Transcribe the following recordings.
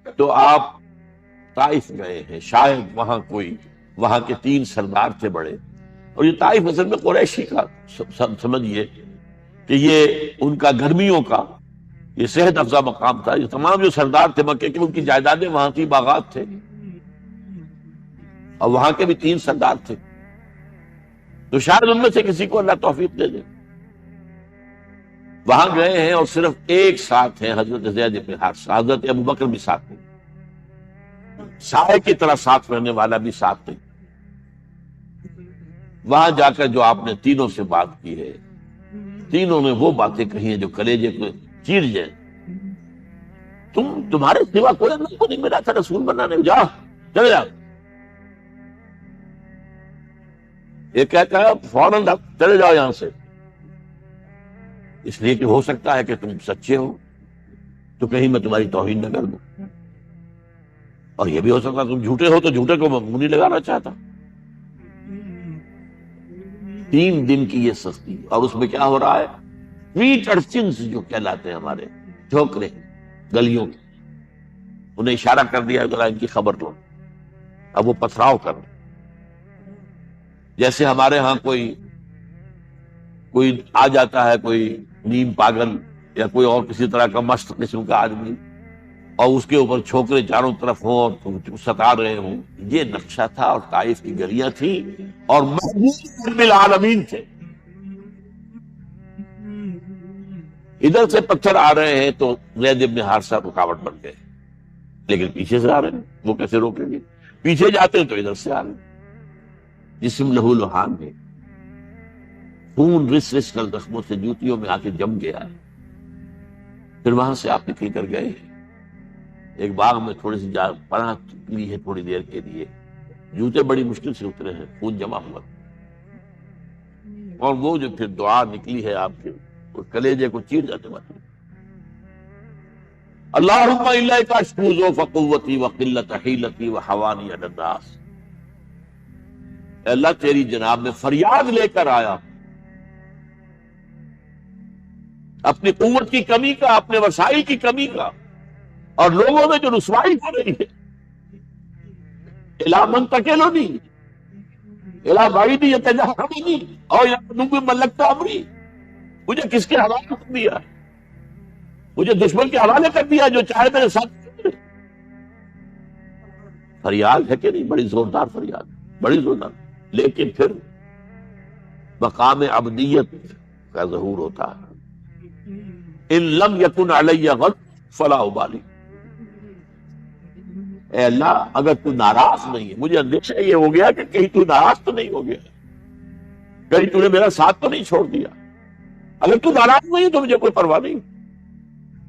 تو آپ طائف گئے ہیں، شاید وہاں کے 3 سردار تھے بڑے، اور یہ طائف اصل میں قریشی کا سمجھیے کہ یہ ان کا گرمیوں کا یہ صحت افزا مقام تھا۔ یہ تمام جو سردار تھے مکے کے، ان کی جائیدادیں وہاں تھی، باغات تھے، اور وہاں کے بھی 3 سردار تھے، تو شاید ان میں سے کسی کو اللہ توفیق دے دے۔ وہاں گئے ہیں اور صرف ایک ساتھ ہے، حضرت زید بن حارثہ، حضرت ابوبکر بھی ساتھ نہیں، سائے کی طرح ساتھ رہنے والا بھی ساتھ نہیں۔ وہاں جا کر جو آپ نے تینوں سے بات کی ہے، تینوں نے وہ باتیں کہی ہیں جو کلیجے کو چیر جائیں۔ تمہارے سوا کوئی اللہ کو نہیں ملا تھا رسول بنانے، جاؤ چلے جاؤ۔ یہ کہتا ہے فوراً چلے جاؤ یہاں سے، اس لیے کہ ہو سکتا ہے کہ تم سچے ہو تو کہیں میں تمہاری توہین نہ کر دوں، اور یہ بھی ہو سکتا ہے تم جھوٹے ہو تو جھوٹے کو میں منہ نہیں لگانا چاہتا۔ 3 دن کی یہ سستی، اور اس میں کیا ہو رہا ہے، اسٹریٹ ارچنز جو کہلاتے ہیں ہمارے ٹھوکرے گلیوں کی، انہیں اشارہ کر دیا ذرا ان کی خبر لو، اب وہ پتھراؤ کر رہے، جیسے ہمارے ہاں کوئی آ جاتا ہے، کوئی نیم پاگل یا کوئی اور کسی طرح کا مست قسم کا آدمی، اور اس کے اوپر چھوکرے چاروں طرف ہوں اور ستا رہے ہوں۔ یہ نقشہ تھا، اور طائف کی گلیاں تھیں، اور محبوب رب العالمین تھے۔ ادھر سے پتھر آ رہے ہیں تو زید بن حارثہ رکاوٹ بن گئے، لیکن پیچھے سے آ رہے ہیں، وہ کیسے روکیں گے؟ پیچھے جاتے ہیں تو ادھر سے آ رہے ہیں، جسم لہو لہان ہے، خون رس رس کر زخموں سے جوتیوں میں آ کے جم گیا ہے۔ پھر وہاں سے آپ نکل کر گئے، ایک باغ میں تھوڑی سی پناہ لی ہے تھوڑی دیر کے لیے، جوتے بڑی مشکل سے اترے ہیں، خون جمع ہوا، اور وہ جو پھر دعا نکلی ہے آپ کے، وہ کلیجے کو چیر جاتے والی، اللہم الیک اشکو ضعف قوتی وقلت حیلتی وحوانی علی الناس، اے اللہ تیری جناب میں فریاد لے کر آیا اپنی قوت کی کمی کا، اپنے وسائل کی کمی کا، اور لوگوں میں جو رسوائی ہو رہی ہے، الی من تکلنی الی بعید یتجہمنی اور یعنی ملکت امری، مجھے کس کے حوالے کر دیا، مجھے دشمن کے حوالے کر دیا جو چاہے میرے ساتھ۔ فریاد ہے کہ نہیں؟ بڑی زوردار فریاد، بڑی زوردار، لیکن پھر مقام عبدیت کا ظہور ہوتا ہے، ان لم یکن علی غضب فلا ابالی، اے اللہ اگر تو ناراض نہیں ہے، مجھے اندیشہ یہ ہو گیا کہ کہیں تو ناراض تو نہیں ہو گیا، کہیں تو نے میرا ساتھ تو نہیں چھوڑ دیا، اگر تو ناراض نہیں تو مجھے کوئی پرواہ نہیں،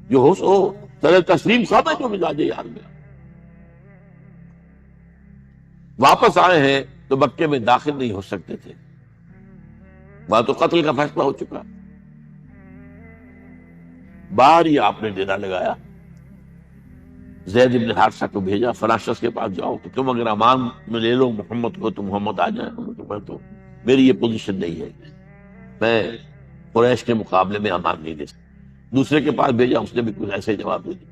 جو ہو سو سر تسلیم خواب ہے جو مزاج یار میں۔ واپس آئے ہیں تو مکے میں داخل نہیں ہو سکتے تھے، وہاں تو قتل کا فیصلہ ہو چکا، باہر ہی آپ نے ڈیرا لگایا، زید بن حارثہ کو بھیجا، فلاں شخص کے پاس جاؤ کہ تم اگر امان میں لے لو محمد کو تو محمد آ جائیں، میں تو میری یہ پوزیشن نہیں ہے، میں قریش کے مقابلے میں امان نہیں دے سکتا۔ دوسرے کے پاس بھیجا، اس نے بھی کچھ ایسے جواب دے دیا۔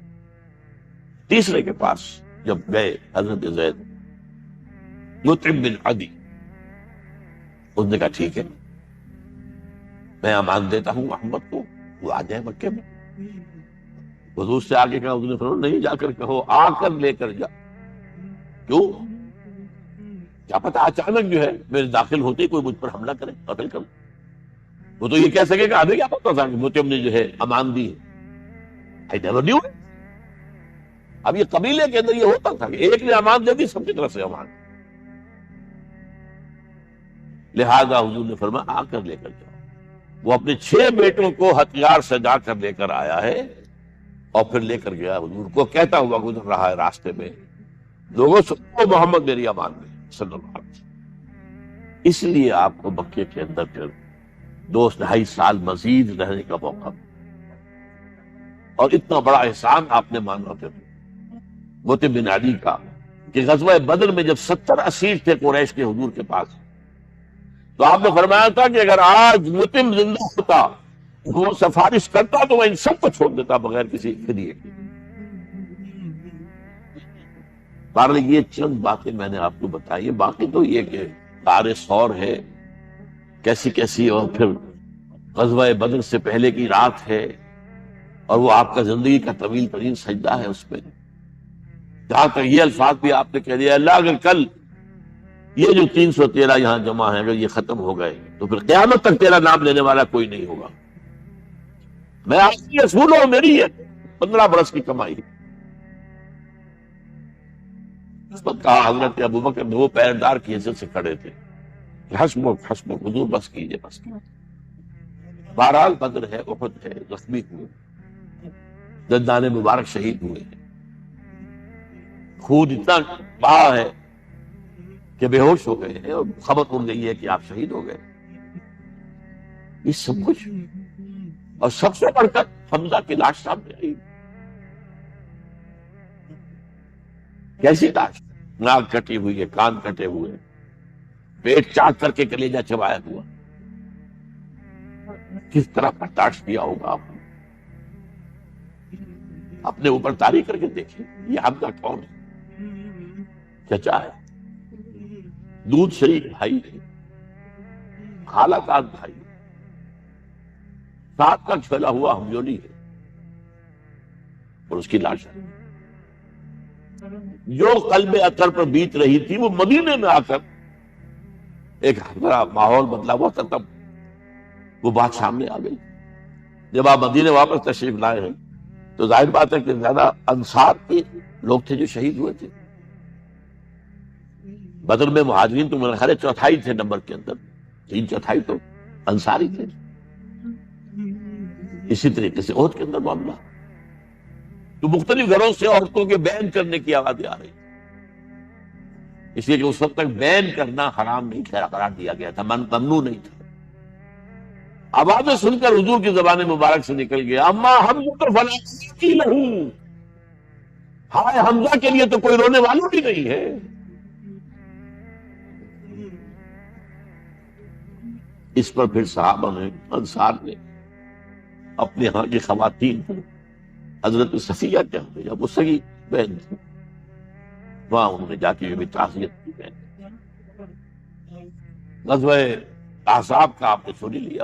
تیسرے کے پاس جب گئے حضرت زید، مطعم بن عدی، اس نے کہا ٹھیک ہے میں امان دیتا ہوں محمد کو، وہ آ جائے مکے میں۔ حضور سے آگے کہا، حضور نے فرمایا نہیں جا کر کہو، آ کر لے کر جا۔ کیوں؟ کیا پتہ اچانک جو ہے میرے داخل ہوتے ہی کوئی مجھ پر حملہ کرے، قتل کرے۔ وہ تو یہ کہہ سکے کہ ہمیں کیا پتہ تھا کہ مطعم نے جو ہے امان دی ہے، I never knew it۔ اب یہ قبیلے کے اندر یہ ہوتا تھا کہ ایک نے امان دے دی، سب کی طرف سے امان، لہذا حضور نے فرمایا آ کر لے کر جاؤ۔ وہ اپنے 6 بیٹوں کو ہتھیار سجا کر لے کر آیا ہے، اور پھر لے کر گیا حضور کو، کہتا ہوا گزر رہا ہے راستے میں، لوگوں سنو محمد میری امان میں صلی اللہ علیہ وسلم۔ اس لیے آپ کو مکے کے اندر پھر 2.5 سال مزید رہنے کا موقع، اور اتنا بڑا احسان آپ نے مانا پھر مطعم بن عدی کا، کہ غزوہ بدر میں جب 70 اسیر تھے قریش کے حضور کے پاس، تو آپ نے فرمایا تھا کہ اگر آج مطعم زندہ ہوتا، وہ سفارش کرتا، تو میں ان سب کو چھوڑ دیتا بغیر کسی فدیے کے۔ بہرحال یہ چند باتیں میں نے آپ کو بتائی ہے، باقی تو یہ کہ تار سور ہے کیسی کیسی، اور پھر غزوہ بدر سے پہلے کی رات ہے، اور وہ آپ کا زندگی کا طویل ترین سجدہ ہے اس میں، جہاں تک یہ الفاظ بھی آپ نے کہہ دیا اللہ اگر کل یہ جو 313 یہاں جمع ہے اگر یہ ختم ہو گئے تو پھر قیامت تک تیرا نام لینے والا کوئی نہیں ہوگا، میں آپ کی رسول ہوں، میری ہے 15 برس کی کمائی۔ اس وقت کہا حضرت ابوبکر نے، وہ پیردار کی حیثیت سے کھڑے تھے، حسبک حسبک حضور بس کیجئے بس کیجئے۔ بہرحال بدر ہے، احد ہے، زخمی ہوئے، دندان مبارک شہید ہوئے ہیں، خون اتنا بہا ہے کہ بے ہوش ہو گئے ہیں، اور خبر اڑ گئی ہے کہ آپ شہید ہو گئے، یہ سب کچھ، اور سب سے بڑھ کر حمزہ کی لاش سامنے آئی، کیسی لاش، ناک کٹی ہوئی ہے، کان کٹے ہوئے، پیٹ چاک کر کے کلیجہ چبایا ہوا، کس طرح برداشت کیا ہوگا آپ نے؟ اپنے اوپر تاریخ کر کے دیکھیں، یہ حمزہ کون ہے؟ چچا ہے، دودھ شریک بھائی ہے، خالہ کا بھائی ہے، ساتھ کا چھلا ہوا ہمجولی ہے، اور اس کی لاش ہے۔ جو قلب اطہر پر بیت رہی تھی وہ مدینے میں آ کر ایک بڑا ماحول بدلا ہوا تھا، تب وہ بات سامنے آ گئی۔ جب آپ مدینے واپس تشریف لائے ہیں تو ظاہر بات ہے کہ زیادہ انصار کے لوگ تھے جو شہید ہوئے تھے۔ بدر میں مہاجرین تو میرے خیال ہے 4تھائی تھے نمبر کے اندر، 3/4 تو انصاری تھے۔ اسی طریقے سے احد کے اندر معاملہ، تو مختلف گھروں سے عورتوں کے بین کرنے کی آوازیں آ رہی، اس لیے کہ اس وقت تک بین کرنا حرام نہیں قرار دیا گیا تھا، ممنوع نہیں تھا۔ آوازیں سن کر حضور کی زبان مبارک سے نکل گیا اما حمزہ فلا کی لہو، ہائے حمزہ کے لیے تو کوئی رونے والا بھی نہیں ہے۔ اس پر پھر صحابہ نے، انصار نے اپنے ہاں کی خواتین کو، حضرت صفیہ کیا بھیجا، وہ سگی بہن تھی، وہاں انہوں نے جا کے یہ بھی تعزیت کی بہن۔ غزوہ احزاب کا آپ نے سن لیا،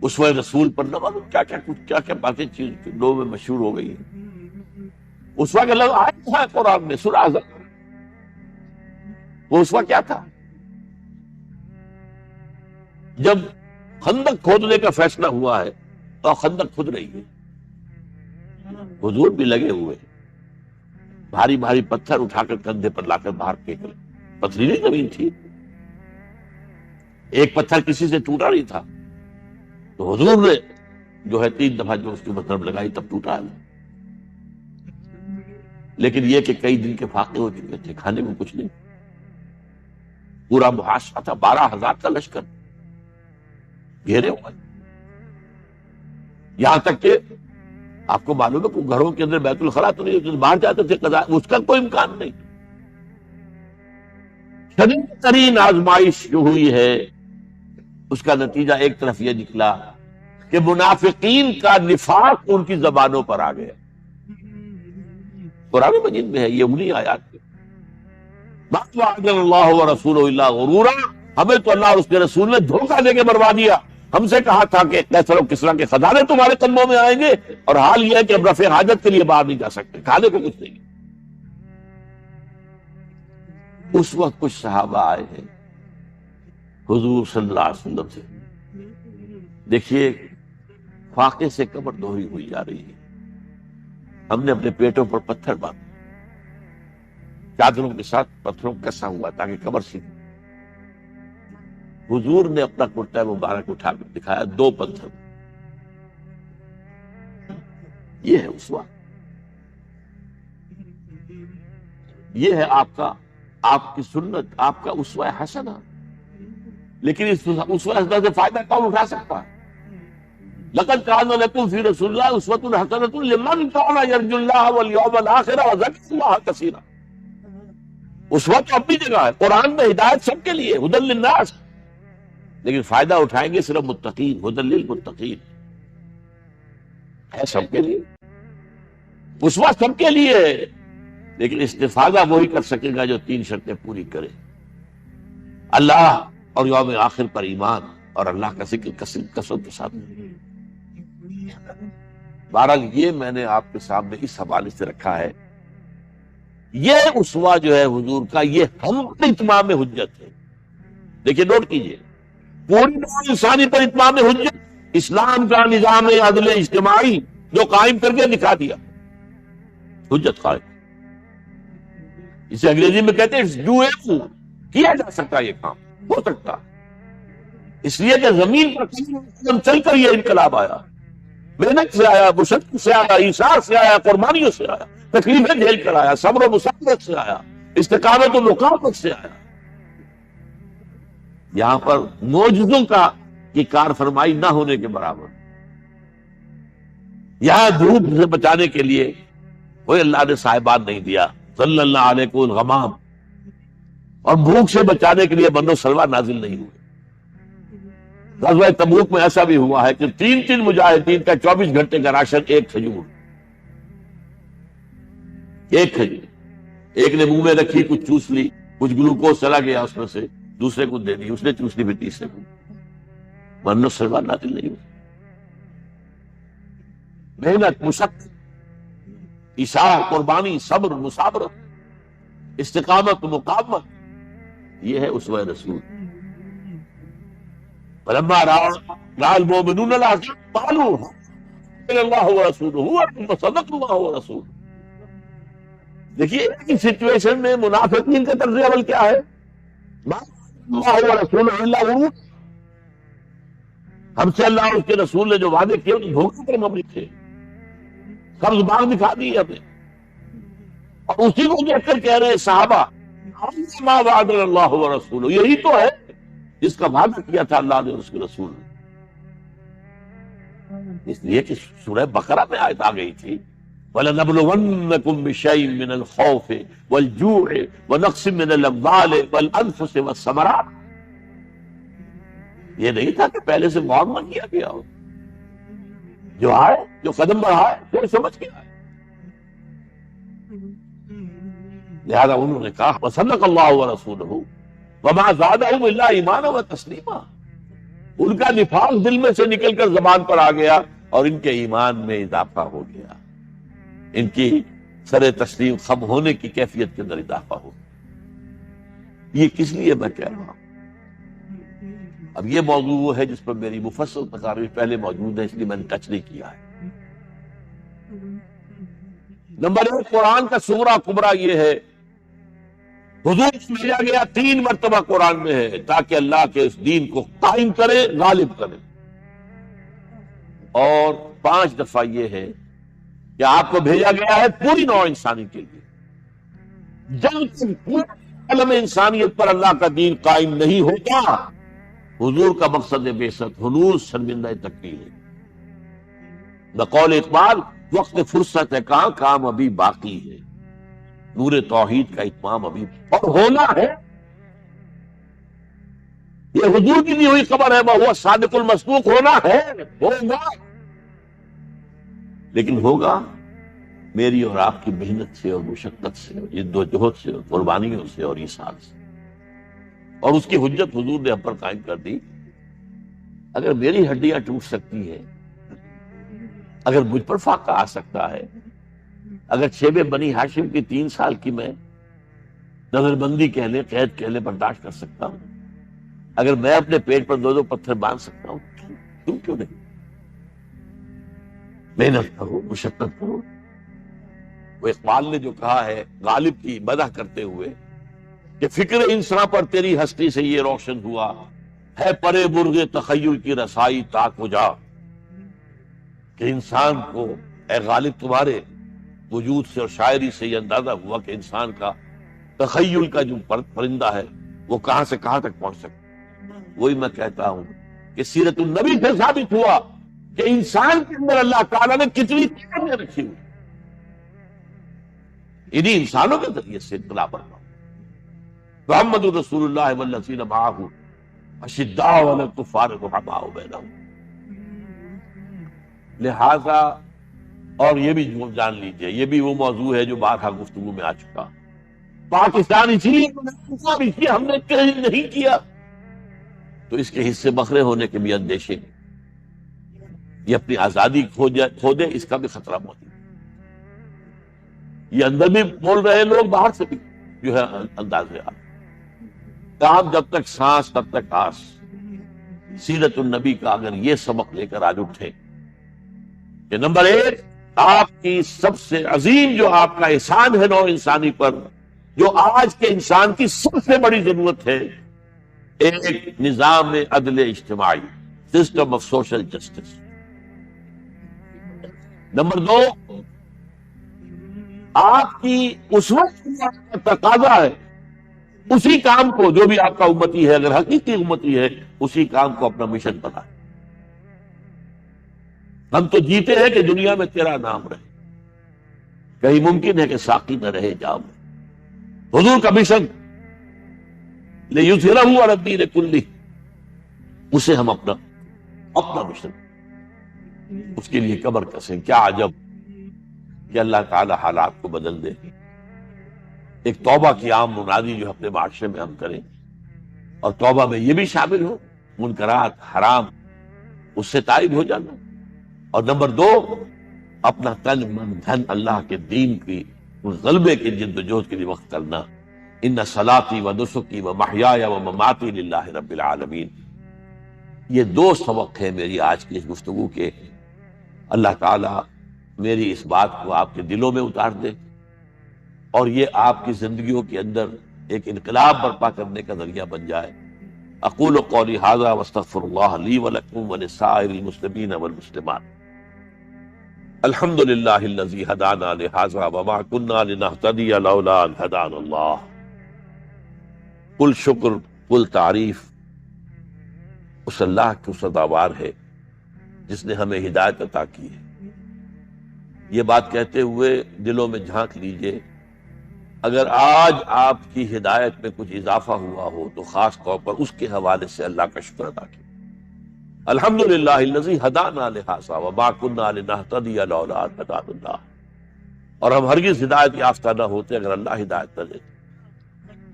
اسوہ رسول پر نہ معلوم کیا کیا باتیں چیز لوگوں میں مشہور ہو گئی ہیں۔ اسوہ کا لفظ آیا تھا قرآن میں سورہ احزاب، وہ اسوہ کیا تھا؟ جب خندق کھودنے کا فیصلہ ہوا ہے اور خندق کھود رہی ہے، حضور بھی لگے ہوئے، بھاری بھاری پتھر اٹھا کر کندھے پر لا کر باہر پھینک رہے، پتھریلی زمین تھی، ایک پتھر کسی سے ٹوٹا نہیں تھا، تو حضور نے جو ہے 3 دفعہ جو اس کی مطلب لگائی تب ٹوٹا ہے۔ لیکن یہ کہ کئی دن کے فاقے ہو چکے تھے، کھانے کو کچھ نہیں، پورا محاصرہ تھا، 12,000 کا لشکر گھیرے ہوئے، یہاں تک کہ آپ کو معلوم ہے کہ گھروں کے اندر بیت الخلا تو نہیں، باہر جاتے تھے قضاء، اس کا کوئی امکان نہیں۔ شدید ترین آزمائش جو ہوئی ہے اس کا نتیجہ ایک طرف یہ نکلا کہ منافقین کا نفاق ان کی زبانوں پر آ گیا۔ قرآن مجید میں ہے یہ انہی آیات میں، مَا وَعَدَنَا اللَّهُ وَرَسُولُهُ إِلَّا غُرُورًا، ہمیں تو اللہ اور اس کے رسول نے دھوکہ دے کے بروا دیا۔ ہم سے کہا تھا کہ کیسر و کسریٰ کے خزانے تمہارے قدموں میں آئیں گے، اور حال یہ ہے کہ اب رفع حاجت کے لیے باہر نہیں جا سکتے، کھانے کو کچھ نہیں۔ اس وقت کچھ صحابہ آئے ہیں حضور صلی اللہ علیہ وسلم سے، دیکھیے فاقے سے کمر دھوئی ہوئی جا رہی ہے، ہم نے اپنے پیٹوں پر پتھر باندھے، چادروں کے ساتھ پتھروں کو کسا ہوا تاکہ کمر سیدھی۔ حضور نے اپنا کرتا مبارک اٹھا کر دکھایا، 2 پتھر، یہ ہے اسوہ، یہ ہے آپ کی سنت، آپ کا اسوہ حسنہ۔ لیکن اس اسوہ حسنہ سے فائدہ کون اٹھا سکتا ہے؟ لقد كان لكم في رسول الله اسوة حسنة لمن كان يرجو الله واليوم الآخر وذكر الله كثيرا۔ اسوہ تو اپنی جگہ ہے، قرآن میں ہدایت سب کے لیے، ہدی للناس، لیکن فائدہ اٹھائیں گے صرف متقین، ہدی للمتقین، ہے سب کے لیے، اسوہ سب کے لیے ہے۔ لیکن استفادہ وہی کر سکے گا جو 3 شرطیں پوری کرے: اللہ اور یوم آخر پر ایمان، اور اللہ کا ذکر کثرت کے ساتھ۔ بہرحال یہ میں نے آپ کے سامنے اس حوالے سے رکھا ہے، یہ اسوہ جو ہے حضور کا، یہ ہم پر اتمام حجت ہے۔ دیکھیے، نوٹ کیجئے، پوری نوع انسانی پر اتمام حجت، اسلام کا نظام عدل اجتماعی جو قائم کر کے دکھا دیا، حجت قائم۔ اسے انگریزی میں کہتے ہیں ڈویبل، کیا جا سکتا ہے، یہ کام ہو سکتا، اس لیے کہ زمین پر قدم چل کر یہ انقلاب آیا، محنت سے آیا، مشقت سے آیا، ایثار سے آیا، قربانیوں سے آیا، تکلیفیں جھیل کر آیا، صبر و مصابرت سے آیا، استقامت و مقاومت سے آیا۔ یہاں پر معجزوں کا کی کار فرمائی نہ ہونے کے برابر۔ یہاں دھوپ سے بچانے کے لیے کوئی اللہ نے صاحبان نہیں دیا، صلی اللہ علیہ الغمام، اور بھوک سے بچانے کے لیے من و سلوہ نازل نہیں ہوئے۔ غزوہ تبوک میں ایسا بھی ہوا ہے کہ 3 مجاہدین کا 24 گھنٹے کا راشن ایک کھجور، ایک نے منہ میں رکھی، کچھ چوس لی، کچھ گلوکوز چلا گیا اس میں سے، دوسرے کو دے دی، اس نے چوس لی، پھر تیسرے کو۔ من و سلوہ نازل نہیں ہوئے۔ محنت، مشقت، ایثار، قربانی، صبر، مصابرت، استقامت، مقاومت، یہ ہے اسوہ رسول۔ فلما رأى المؤمنون الأحزاب قالوا إن الله ورسوله صدق الله ورسوله۔ دیکھیے اس سچویشن میں منافقین کا طرز عمل کیا ہے؟ اللہ ورسولہ الا غرور، ہم سے اللہ اور اس کے رسول نے جو وعدے کیے تو دھوکے پر مبنی تھے، قبض باغ دکھا دی ہمیں، اور اسی کو دیکھ کر کہہ رہے صحابہ ما وعدنا اللہ ورسولہ، یہی تو ہے جس کا وعدہ کیا تھا اللہ نے اور اس کے رسول نے۔ اس لیے کہ سورہ بقرہ میں آیت آ گئی تھی وَلَنَبْلُوَنَّكُمْ بِشَيْءٍ مِّنَ الْخَوْفِ وَالْجُوعِ وَنَقْصٍ مِّنَ الْأَمْوَالِ وَالْأَنفُسِ وَالثَّمَرَاتِ۔ یہ نہیں تھا کہ پہلے سے معاملہ کیا گیا ہو، جو آئے، جو قدم بڑھائے، پھر سمجھ کے آئے۔ لہذا انہوں نے کہا وَصَدَقَ اللَّهُ وَرَسُولُهُ وَمَا زَادَهُمْ إِلَّا إِيمَانًا وَتَسْلِيمًا۔ ان کا نفاق دل میں سے نکل کر زبان پر آ گیا اور ان کے ایمان میں اضافہ ہو گیا، ان کی سر تسلیم خم ہونے کی کیفیت کے اندر اضافہ ہو گیا۔ یہ کس لیے میں کہہ رہا ہوں؟ اب یہ موضوع وہ ہے جس پر میری مفصل تقاریر پہلے موجود ہے، اس لیے میں نے ٹچ نہیں کیا ہے۔ نمبر 1، قرآن کا سورہ کبریٰ یہ ہے، حضور کو بھیجا گیا 3 مرتبہ قرآن میں ہے تاکہ اللہ کے اس دین کو قائم کرے، غالب کرے، اور 5 دفعہ یہ ہے کہ آپ کو بھیجا گیا ہے پوری نوع انسانی کے لیے۔ جب تک پورے عالم انسانیت پر اللہ کا دین قائم نہیں ہوتا، حضور کا مقصد بعثت حنوز شرمندہ تکمیل ہے۔ بقول اقبال، وقت فرصت ہے کہاں، کام ابھی باقی ہے، نور توحید کا اتمام ابھی اور ہونا ہے۔ یہ حضور کی دی ہوئی خبر ہے، وہ صادق المصدوق، ہونا ہے، ہوگا، لیکن ہوگا میری اور آپ کی محنت سے اور مشقت سے اور جد و جہد سے اور قربانیوں سے اور ایثار سے، اور اس کی حجت حضور نے ہم پر قائم کر دی۔ اگر میری ہڈیاں ٹوٹ سکتی ہیں، اگر مجھ پر فاقہ آ سکتا ہے، اگر شیب بنی ہاشم کی 3 سال کی میں نظر بندی کہہ لے، قید کہہ لے، برداشت کر سکتا ہوں، اگر میں اپنے پیٹ پر 2 پتھر باندھ سکتا ہوں، تم کیوں نہیں؟ محنت کرو، مشقت کرو۔ وہ اقبال نے جو کہا ہے غالب کی مدح کرتے ہوئے کہ فکر انسان پر تیری ہستی سے یہ روشن ہوا ہے، پرے برغ تخیل کی رسائی تاک وجا، کہ انسان کو اے غالب تمہارے وجود سے اور شاعری سے یہ اندازہ ہوا کہ انسان کا تخیل کا جو پرندہ ہے وہ کہاں سے کہاں تک پہنچ سکتا۔ وہی میں کہتا ہوں کہ سیرت النبی سے ثابت ہوا کہ انسان کے اندر اللہ تعالیٰ نے کتنی طاقتیں رکھی ہوئی، انہی انسانوں کے ذریعے سے انقلاب بنا۔ محمد رسول اللہ والذین معہ اشداء علی الکفار رحماء بینہم۔ لہذا اور یہ بھی جان لیجئے، یہ بھی وہ موضوع ہے جو بارہا گفتگو میں آ چکا، پاکستان اس لیے ہم نے کہیں نہیں کیا تو اس کے حصے بکھرے ہونے کے بھی اندیشے، یہ اپنی آزادی کھو دے اس کا بھی خطرہ موجود ہے۔ یہ اندر بھی بول رہے لوگ، باہر سے بھی جو ہے انداز ہے۔ کام جب تک سانس تب تک آس، سیرت النبی کا اگر یہ سبق لے کر آج اٹھے کہ نمبر ایک، آپ کی سب سے عظیم جو آپ کا احسان ہے نو انسانی پر، جو آج کے انسان کی سب سے بڑی ضرورت ہے، ایک نظام عدل اجتماعی، system of social justice. Number دو، آپ کی اس وقت کا تقاضا ہے اسی کام کو، جو بھی آپ کا امتی ہے، اگر حقیقی امتی ہے، اسی کام کو اپنا مشن بنائے۔ ہم تو جیتے ہیں کہ دنیا میں تیرا نام رہے، کہیں ممکن ہے کہ ساقی نہ رہے جام۔ حضور کا مشن لِیُظْہِرَہُ عَلَى الدِّینِ کُلِّہ، اسے ہم اپنا مشن، اس کے لیے کمر کسیں۔ کیا عجب کہ اللہ تعالی حالات کو بدل دے۔ ایک توبہ کی عام منادی جو اپنے معاشرے میں ہم کریں، اور توبہ میں یہ بھی شامل ہو منکرات حرام اس سے تائب ہو جانا، اور نمبر دو، اپنا تن من دھن اللہ کے دین کی غلبے کی جد و جہد کے لیے وقت کرنا۔ ان صلاتی و نسکی و محیای و مماتی للہ رب العالمین۔ یہ دو سبق ہیں میری آج کی اس گفتگو کے۔ اللہ تعالی میری اس بات کو آپ کے دلوں میں اتار دے، اور یہ آپ کی زندگیوں کے اندر ایک انقلاب برپا کرنے کا ذریعہ بن جائے۔ اقول قولی ھذا واستغفر اللہ لی ولکم ولسائر المسلمین والمسلمات۔ الحمد للہ الذی ھدانا لھذا وما کنا لنہتدی لولا ان ھدانا اللہ۔ کل شکر کل تعریف اس اللہ کی سزاوار ہے جس نے ہمیں ہدایت عطا کی ہے۔ یہ بات کہتے ہوئے دلوں میں جھانک لیجئے، اگر آج آپ کی ہدایت میں کچھ اضافہ ہوا ہو تو خاص طور پر اس کے حوالے سے اللہ کا شکر ادا کیجیے۔ الحمدللہ الذی ھدانا لھذا وما کنا لنہتدی لولا ان ھدانا اللہ۔ اور ہم ہرگز ہدایت یافتہ نہ ہوتے اگر اللہ ہدایت نہ دیتے۔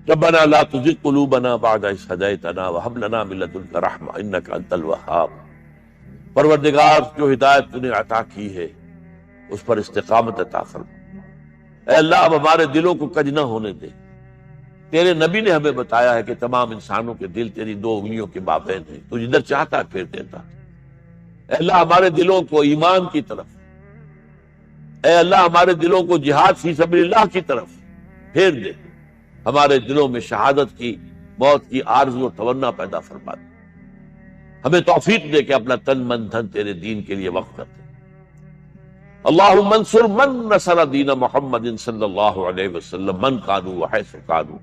ربنا لا تزغ قلوبنا بعد اذ ھدیتنا وھب لنا من لدنک رحمۃ انک انت الوہاب۔ پروردگار، جو ہدایت تو نے عطا کی ہے اس پر استقامت عطا فرما۔ اے اللہ، اب ہمارے دلوں کو کج نہ ہونے دے۔ تیرے نبی نے ہمیں بتایا ہے کہ تمام انسانوں کے دل تیری دو انگلیوں کے مابین ہیں، تو جدھر چاہتا ہے پھیر دیتا۔ اے اللہ، ہمارے دلوں کو ایمان کی طرف، اے اللہ ہمارے دلوں کو جہاد فی سبیل اللہ کی طرف پھیر دے۔ ہمارے دلوں میں شہادت کی، موت کی آرزو و تمنا پیدا فرما دے۔ ہمیں توفیق دے کہ اپنا تن من دھن تیرے دین کے لیے وقف کرتے۔ اللہم انصر من نصر دین محمد صلی اللہ علیہ وسلم من کانوا وحیث کانوا۔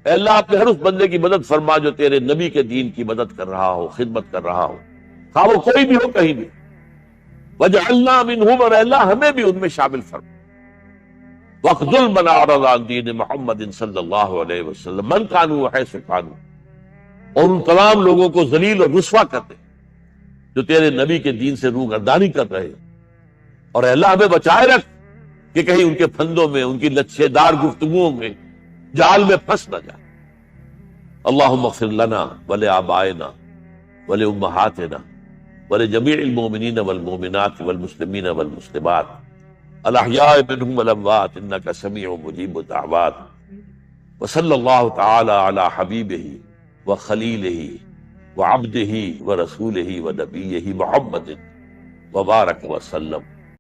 اے اللہ، اپنے ہر اس بندے کی مدد فرما جو تیرے نبی کے دین کی مدد کر رہا ہو، خدمت کر رہا ہو، خواہ وہ کوئی بھی ہو، کہیں بھی۔ وجعلنا منہم، اور اے اللہ ہمیں بھی ان میں شامل فرما۔ واخذل من اعرض عن دین محمد صلی اللہ علیہ وسلم من کانوا وحیث کانوا، اور ان تمام لوگوں کو ذلیل اور رسوا کر دے جو تیرے نبی کے دین سے روگردانی کر رہے ہیں۔ اور اے اللہ ہمیں بچائے رکھ کہ کہیں ان کے پھندوں میں، ان کی لچھے دار گفتگوؤں میں، جال میں پھنس نہ جائے۔ اللہم اغفر لنا ولآبائنا ولأمہاتنا ولجمیع المؤمنین والمؤمنات والمسلمین والمسلمات الاحیاء منہم والاموات انک سمیع مجیب الدعوات۔ وصلی اللہ تعالی علی حبیبہ وخلیلہ وعبدہ ورسولہ ونبیہ محمد وبارک وسلم۔